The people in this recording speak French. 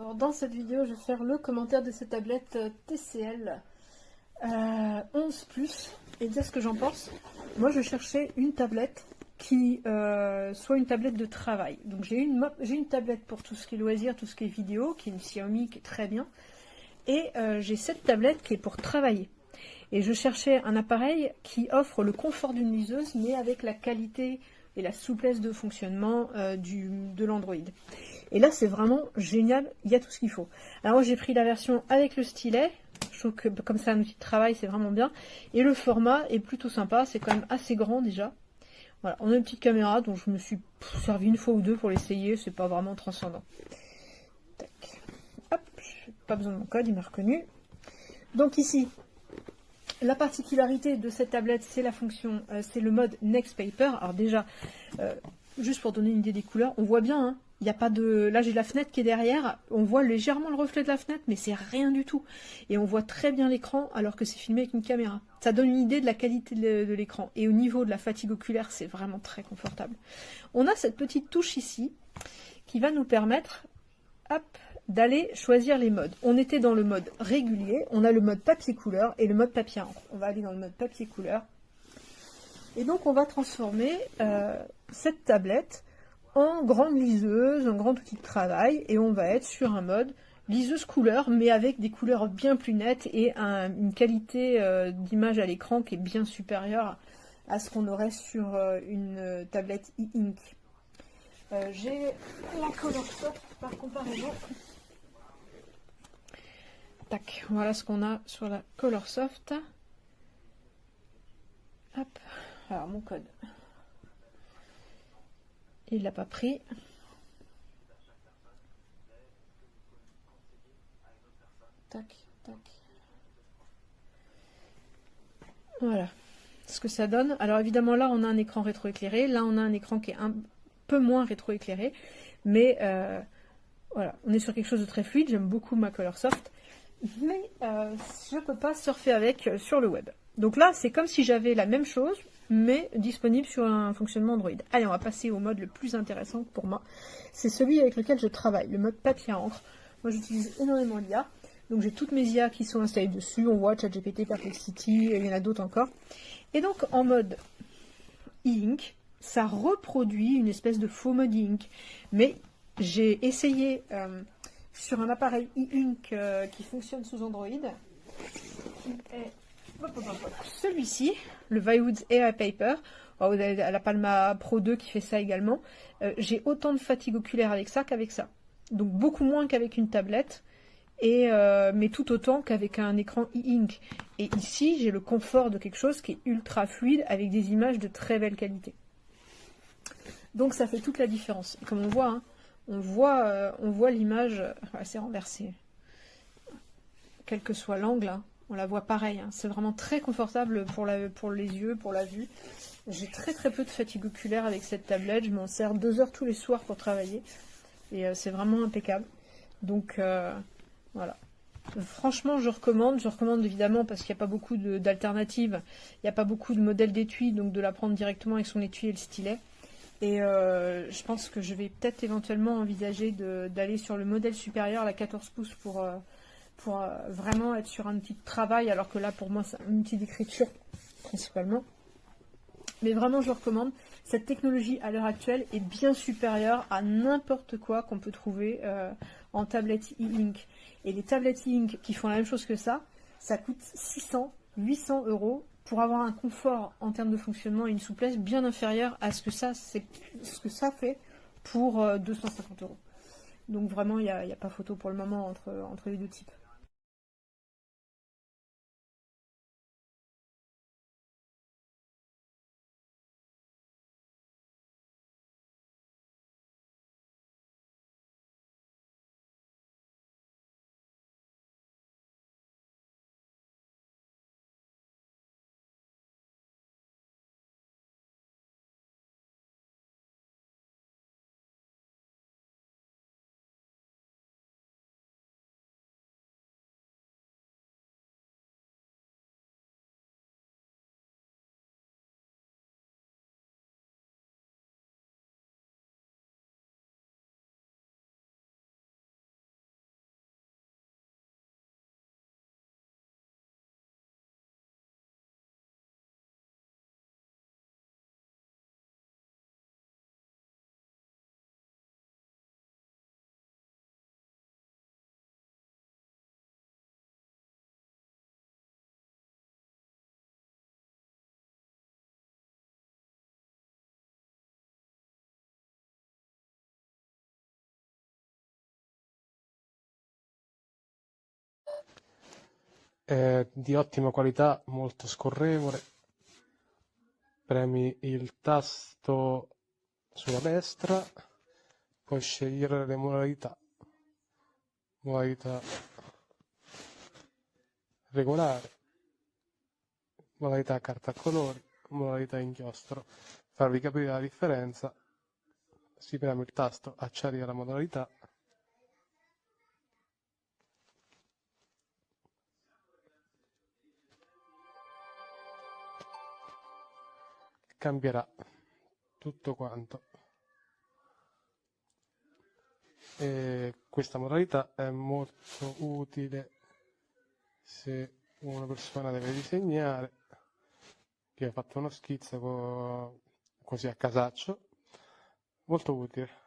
Alors, dans cette vidéo, je vais faire le commentaire de cette tablette TCL 11 Plus et dire ce que j'en pense. Moi, je cherchais une tablette qui soit une tablette de travail. Donc, j'ai une tablette pour tout ce qui est loisirs, tout ce qui est vidéo, qui est une Xiaomi qui est très bien. Et j'ai cette tablette qui est pour travailler. Et je cherchais un appareil qui offre le confort d'une liseuse, mais avec la qualité et la souplesse de fonctionnement de l'Android. Et là, c'est vraiment génial, il y a tout ce qu'il faut. Alors moi, j'ai pris la version avec le stylet. Je trouve que comme c'est un outil de travail, c'est vraiment bien. Et le format est plutôt sympa, c'est quand même assez grand déjà. Voilà, on a une petite caméra dont je me suis servi une fois ou deux pour l'essayer, c'est pas vraiment transcendant. Tac. Hop, pas besoin de mon code, il m'a reconnu. Donc ici, la particularité de cette tablette, c'est la fonction, c'est le mode Next Paper. Alors déjà, juste pour donner une idée des couleurs, on voit bien, hein, il n'y a pas de... Là, j'ai la fenêtre qui est derrière, on voit légèrement le reflet de la fenêtre, mais c'est rien du tout. Et on voit très bien l'écran, alors que c'est filmé avec une caméra. Ça donne une idée de la qualité de l'écran. Et au niveau de la fatigue oculaire, c'est vraiment très confortable. On a cette petite touche ici, qui va nous permettre, hop, d'aller choisir les modes. On était dans le mode régulier, on a le mode papier couleur et le mode papier encre. On va aller dans le mode papier couleur. Et donc on va transformer cette tablette en grande liseuse, un grand outil de travail, et on va être sur un mode liseuse couleur, mais avec des couleurs bien plus nettes et une qualité d'image à l'écran qui est bien supérieure à ce qu'on aurait sur une tablette e-ink. J'ai la Colorsoft par comparaison. Tac, voilà ce qu'on a sur la Colorsoft. Hop, alors mon code. Il l'a pas pris. Tac, tac. Voilà ce que ça donne. Alors évidemment là on a un écran rétroéclairé, là on a un écran qui est un peu moins rétroéclairé, mais voilà, on est sur quelque chose de très fluide. J'aime beaucoup ma Colorsoft, mais je ne peux pas surfer avec sur le web. Donc là c'est comme si j'avais la même chose, mais disponible sur un fonctionnement Android. Allez, on va passer au mode le plus intéressant pour moi. C'est celui avec lequel je travaille, le mode papier à encre. Moi j'utilise énormément l'IA. Donc j'ai toutes mes IA qui sont installées dessus. On voit ChatGPT, Perplexity, et il y en a d'autres encore. Et donc en mode e-ink, ça reproduit une espèce de faux mode e-ink. Mais j'ai essayé sur un appareil e-ink qui fonctionne sous Android, qui est celui-ci, le Viwoods AI Paper. Oh, vous avez la Palma Pro 2 qui fait ça également. J'ai autant de fatigue oculaire avec ça qu'avec ça. Donc beaucoup moins qu'avec une tablette. Mais tout autant qu'avec un écran e-ink. Et ici, j'ai le confort de quelque chose qui est ultra fluide avec des images de très belle qualité. Donc ça fait toute la différence. Et comme on voit, hein, on voit l'image, c'est renversé. Quel que soit l'angle, hein, on la voit pareil. Hein. C'est vraiment très confortable pour les yeux, pour la vue. J'ai très très peu de fatigue oculaire avec cette tablette. Je m'en sers 2 heures tous les soirs pour travailler. Et c'est vraiment impeccable. Donc voilà. Franchement, je recommande évidemment parce qu'il n'y a pas beaucoup d'alternatives, il n'y a pas beaucoup de modèles d'étui, donc de la prendre directement avec son étui et le stylet. Et je pense que je vais peut-être éventuellement envisager d'aller sur le modèle supérieur, la 14 pouces, pour vraiment être sur un outil de travail, alors que là, pour moi, c'est un outil d'écriture principalement. Mais vraiment, je recommande. Cette technologie, à l'heure actuelle, est bien supérieure à n'importe quoi qu'on peut trouver en tablette e-ink. Et les tablettes e-ink qui font la même chose que ça coûte 600, 800 euros pour avoir un confort en termes de fonctionnement et une souplesse bien inférieure à ce que ça fait pour 250 euros. Donc vraiment, il n'y a pas photo pour le moment entre les deux types. è di ottima qualità, molto scorrevole. Premi il tasto sulla destra, puoi scegliere le modalità regolare, modalità carta a colori, modalità inchiostro. Farvi capire la differenza, si preme il tasto acciaria la modalità, cambierà tutto quanto. E questa modalità è molto utile se una persona deve disegnare, che ho fatto uno schizzo così a casaccio, molto utile.